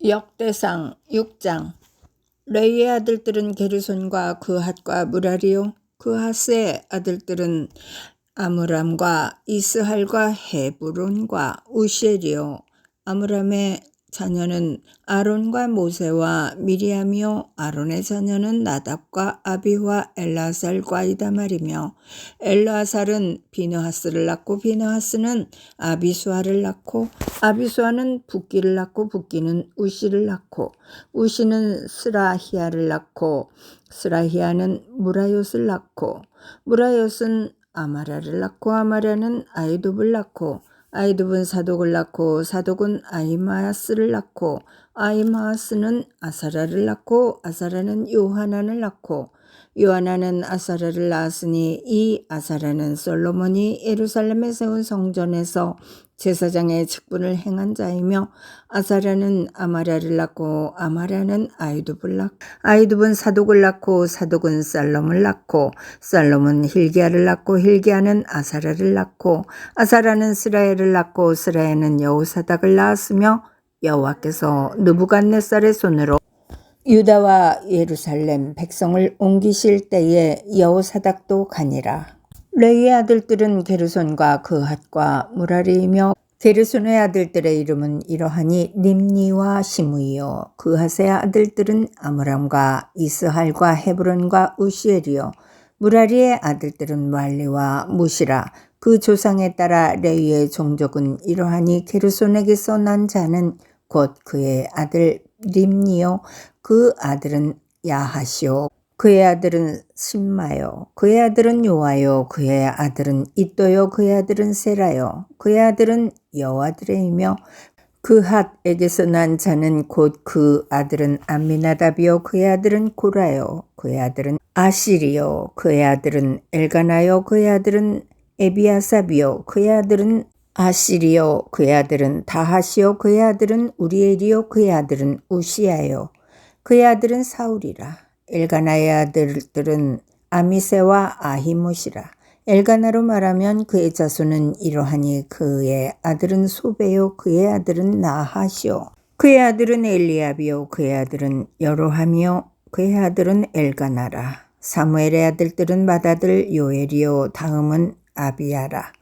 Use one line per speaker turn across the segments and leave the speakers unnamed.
역대상 6장. 레위의 아들들은 게르손과 그핫과 무라리요, 그핫의 아들들은 아므람과 이스할과 헤브론과 우시엘이요. 아므람의 자녀는 아론과 모세와 미리암이요, 아론의 자녀는 나답과 아비와 엘라살과 이다말이며, 엘라살은 비느하스를 낳고 비느하스는 아비수아를 낳고, 아비수아는 붓기를 낳고 붓기는 우시를 낳고, 우시는 스라히아를 낳고, 스라히아는 무라옅을 낳고, 무라옅은 아마랴를 낳고, 아마랴는 아이둡을 낳고, 아이둡은 사독을 낳고, 사독은 아히마아스를 낳고, 아히마아스는 아사랴를 낳고, 아사랴는 요하난을 낳고, 요하난은 아사랴를 낳았으니 이 아사랴는 솔로몬이 예루살렘에 세운 성전에서 제사장의 직분을 행한 자이며, 아사랴는 아마랴를 낳고, 아마랴는 아이둡을 낳고, 아이둡은 사독을 낳고, 사독은 살롬을 낳고, 살롬은 hil기야를 낳고, hil기야는 아사랴를 낳고, 아사랴는 스라야를 낳고, 스라야는 여호사닥을 낳았으며, 여호와께서 느부갓네살의 손으로 유다와 예루살렘 백성을 옮기실 때에 여호사닥도 가니라. 레위의 아들들은 게르손과 그핫과 무라리이며, 게르손의 아들들의 이름은 이러하니 nim니와 시므이요, 그핫의 아들들은 아므람과 이스할과 헤브론과 우시엘이요, 무라리의 아들들은 말리와 무시라. 그 조상에 따라 레위의 종족은 이러하니 게르손에게서 난 자는 곧 그의 아들 nim니요, 그 아들은 야하시요, 그의 아들은 심마요, 그의 아들은 요아요, 그의 아들은 이또요, 그의 아들은 세라요, 그의 아들은 여호와드레이며, 그핫에게서 난 자는 곧 그 아들은 암미나답이요, 그의 아들은 고라요, 그의 아들은 아실이요, 그의 아들은 엘가나요, 그의 아들은 에비아삽이요, 그의 아들은 아실이요, 그의 아들은 다하시요, 그의 아들은 우리엘이요, 그의 아들은 우시야요, 그의 아들은 사울이라. 엘가나의 아들들은 아미세와 아히못이라. 엘가나로 말하면 그의 자손은 이러하니 그의 아들은 소베요, 그의 아들은 나하시요, 그의 아들은 엘리압이요, 그의 아들은 여로함이요, 그의 아들은 엘가나라. 사무엘의 아들들은 맏아들 요엘이요, 다음은 아비야라.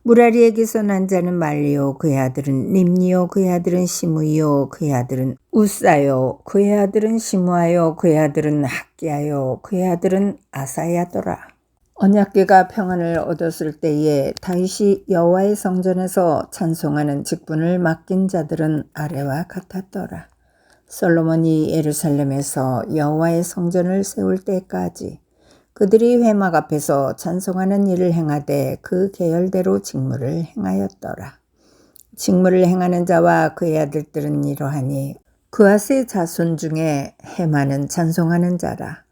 무라리에게서 난 자는 말리요, 그의 아들은 nim니요, 그의 아들은 시므이요, 그의 아들은 우사요, 그의 아들은 시므아요, 그의 아들은 학기야요, 그의 아들은 아사야더라. 언약궤가 평안을 얻었을 때에 다윗이 여호와의 성전에서 찬송하는 직분을 맡긴 자들은 아래와 같았더라. 솔로몬이 예루살렘에서 여호와의 성전을 세울 때까지 그들이 회막 앞에서 찬송하는 일을 행하되 그 계열대로 직무를 행하였더라. 직무를 행하는 자와 그의 아들들은 이러하니 그핫의 자손 중에 헤만은 찬송하는 자라.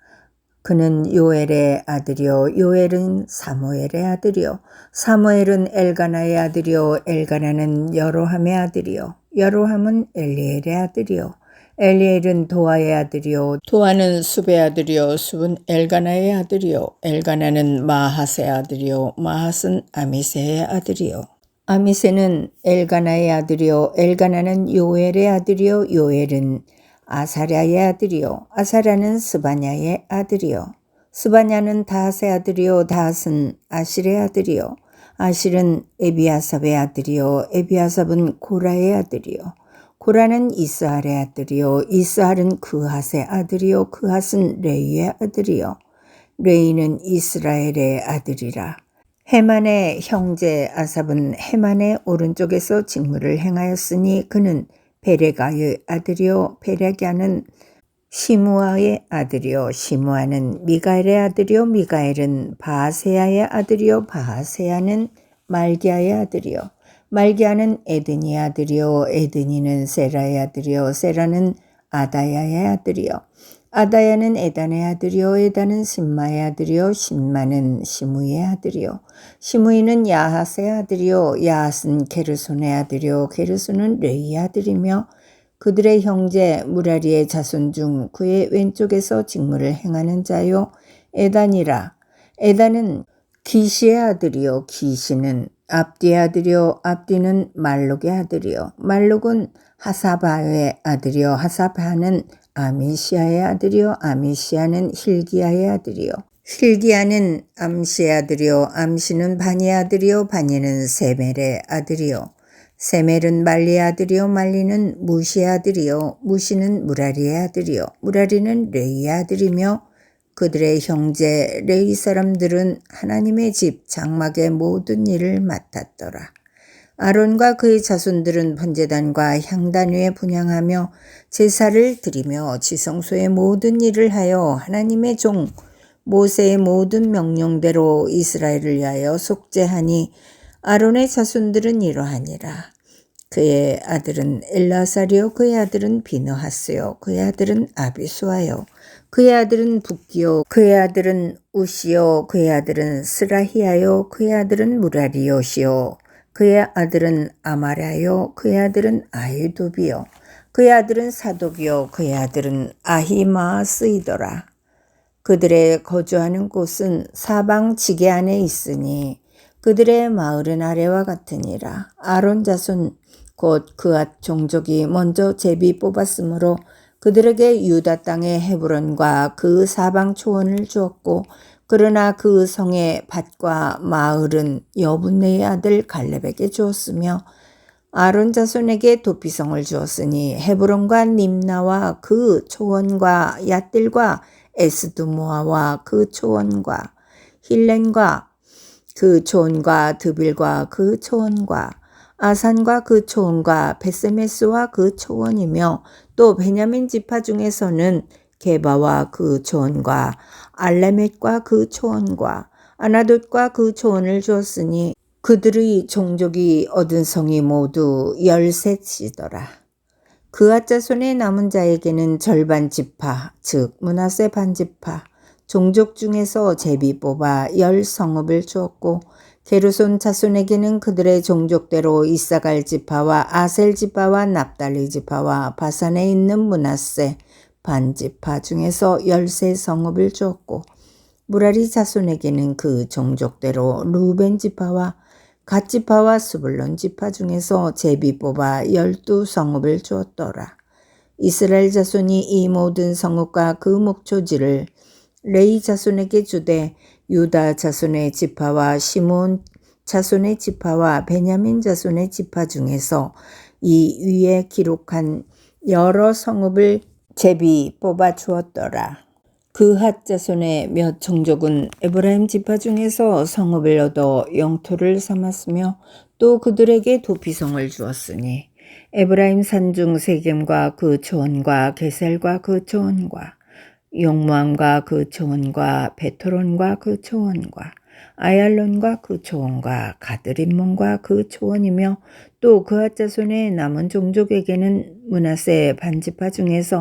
그는 요엘의 아들이요, 요엘은 사무엘의 아들이요, 사무엘은 엘가나의 아들이요, 엘가나는 여로함의 아들이요, 여로함은 엘리엘의 아들이요, 엘리엘은 도아의 아들이요, 도아는 숲의 아들이요, 숲은 엘가나의 아들이요, 엘가나는 마핫의 아들이요, 마핫은 아미세의 아들이요, 아미세는 엘가나의 아들이요, 엘가나는 요엘의 아들이요, 요엘은 아사랴의 아들이요, 아사랴는 스바냐의 아들이요, 스바냐는 다핫의 아들이요, 다핫은 아실의 아들이요, 아실은 에비아삽의 아들이요, 에비아삽은 고라의 아들이요, 고라는 이스할의 아들이요, 이스할은 그핫의 아들이요, 그핫은 레위의 아들이요, 레위는 이스라엘의 아들이라. 헤만의 형제 아삽은 헤만의 오른쪽에서 직무를 행하였으니 그는 베레가의 아들이요, 베레가는 시므아의 아들이요, 시므아는 미가엘의 아들이요, 미가엘은 바하세야의 아들이요, 바하세야는 말기야의 아들이요, 말기야는 에드니의 아들이요, 에드니는 세라의 아들이요, 세라는 아다야의 아들이요, 아다야는 에단의 아들이요, 에단은 심마의 아들이요, 심마는 시므이의 아들이요, 시므이는 야핫의 아들이요, 야핫은 게르손의 아들이요, 게르손은 레위의 아들이며, 그들의 형제 무라리의 자손 중 그의 왼쪽에서 직무를 행하는 자요, 에단이라. 에단은 기시의 아들이요, 기시는 압디의 아들이요 압디는 말록의 아들이요 말록은 하사바의 아들이요 하사바는 아미시아의 아들이요 아미시아는 힐기야의 아들이요 힐기야는 암시의 아들이요 암시는 바니의 아들이요 바니는 세멜의 아들이요 세멜은 말리의 아들이요 말리는 무시의 아들이요 무시는 무라리의 아들이요 무라리는 레이의 아들이며 그들의 형제 레위 사람들은 하나님의 집 장막의 모든 일을 맡았더라. 아론과 그의 자손들은 번제단과 향단 위에 분향하며 제사를 드리며 지성소의 모든 일을 하여 하나님의 종 모세의 모든 명령대로 이스라엘을 위하여 속죄하니 아론의 자손들은 이러하니라. 그의 아들은 엘라사리요 그의 아들은 비느하스요 그의 아들은 아비수아요 그의 아들은 붓기요 그의 아들은 우시요 그의 아들은 스라히야요 그의 아들은 무라리요시요 그의 아들은 아마라요 그의 아들은 아히두비요 그의 아들은 사독이요 그의 아들은 아히마스이더라. 그들의 거주하는 곳은 사방 지게 안에 있으니 그들의 마을은 아래와 같으니라. 아론 자손 곧 그앗 종족이 먼저 제비 뽑았으므로 그들에게 유다 땅의 헤브론과 그 사방 초원을 주었고 그러나 그 성의 밭과 마을은 여분네의 아들 갈렙에게 주었으며 아론 자손에게 도피성을 주었으니 헤브론과 림나와 그 초원과 얏들과 에스두모아와 그 초원과 힐렌과 그 초원과 드빌과 그 초원과 아산과 그 초원과 베세메스와 그 초원이며 또 베냐민 지파 중에서는 게바와 그 초원과 알레멧과 그 초원과 아나돗과 그 초원을 주었으니 그들의 종족이 얻은 성이 모두 13이더라. 그앗 자손의 남은 자에게는 절반 지파 즉 므낫세 반지파 종족 중에서 제비 뽑아 10성읍을 주었고 게르손 자손에게는 그들의 종족대로 이사갈 지파와 아셀 지파와 납달리 지파와 바산에 있는 므낫세 반지파 중에서 13성읍을 주었고 무라리 자손에게는 그 종족대로 루벤 지파와 갓 지파와 스불론 지파 중에서 제비 뽑아 12성읍을 주었더라. 이스라엘 자손이 이 모든 성읍과 그 목초지를 레위 자손에게 주되 유다 자손의 지파와 시몬 자손의 지파와 베냐민 자손의 지파 중에서 이 위에 기록한 여러 성읍을 제비 뽑아 주었더라. 그핫 자손의 몇 종족은 에브라임 지파 중에서 성읍을 얻어 영토를 삼았으며 또 그들에게 도피성을 주었으니 에브라임 산중 세겜과 그 초원과 게셀과 그 초원과 용모함과 그 초원과 베토론과 그 초원과 아얄론과 그 초원과 가드림몬과 그 초원이며 또 그앗 자손의 남은 종족에게는 므낫세 반지파 중에서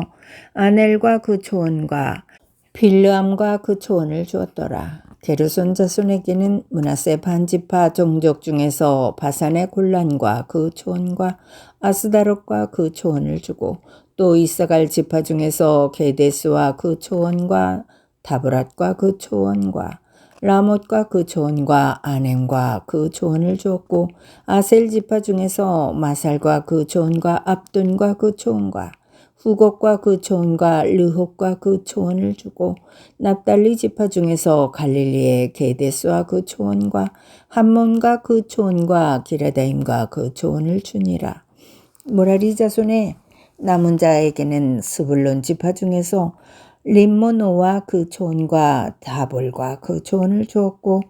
아넬과 그 초원과 빌르암과 그 초원을 주었더라. 게르손 자손에게는 므낫세 반지파 종족 중에서 바산의 골란과 그 초원과 아스다롯과 그 초원을 주고 또 이사갈 지파 중에서 게데스와 그 초원과 다브랏과 그 초원과 라못과 그 초원과 아넴과 그 초원을 주었고 아셀 지파 중에서 마살과 그 초원과 압돈과 그 초원과 후곡과 그 초원과 르홉과 그 초원을 주고 납달리 지파 중에서 갈릴리의 게데스와 그 초원과 함몬과 그 초원과 기레다임과 그 초원을 주니라. 무라리 자손의 남은 자에게는 스불론 지파 중에서 림모노와 그 초원과 다볼과 그 초원을 주었고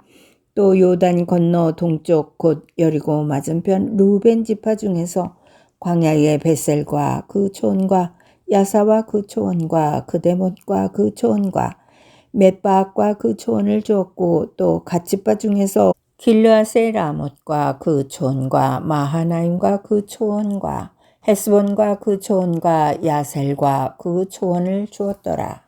또 요단 건너 동쪽 곧 여리고 맞은편 루벤 지파 중에서 광야의 베셀과 그 초원과 야사와 그 초원과 그데못과 그 초원과 მეტ바악과 그 초원을 주었고 또 갓지파 중에서 길르앗의 라못과 그 초원과 마하나임과 그 초원과 헤스본과 그 초원과 야셀과 그 초원을 주었더라.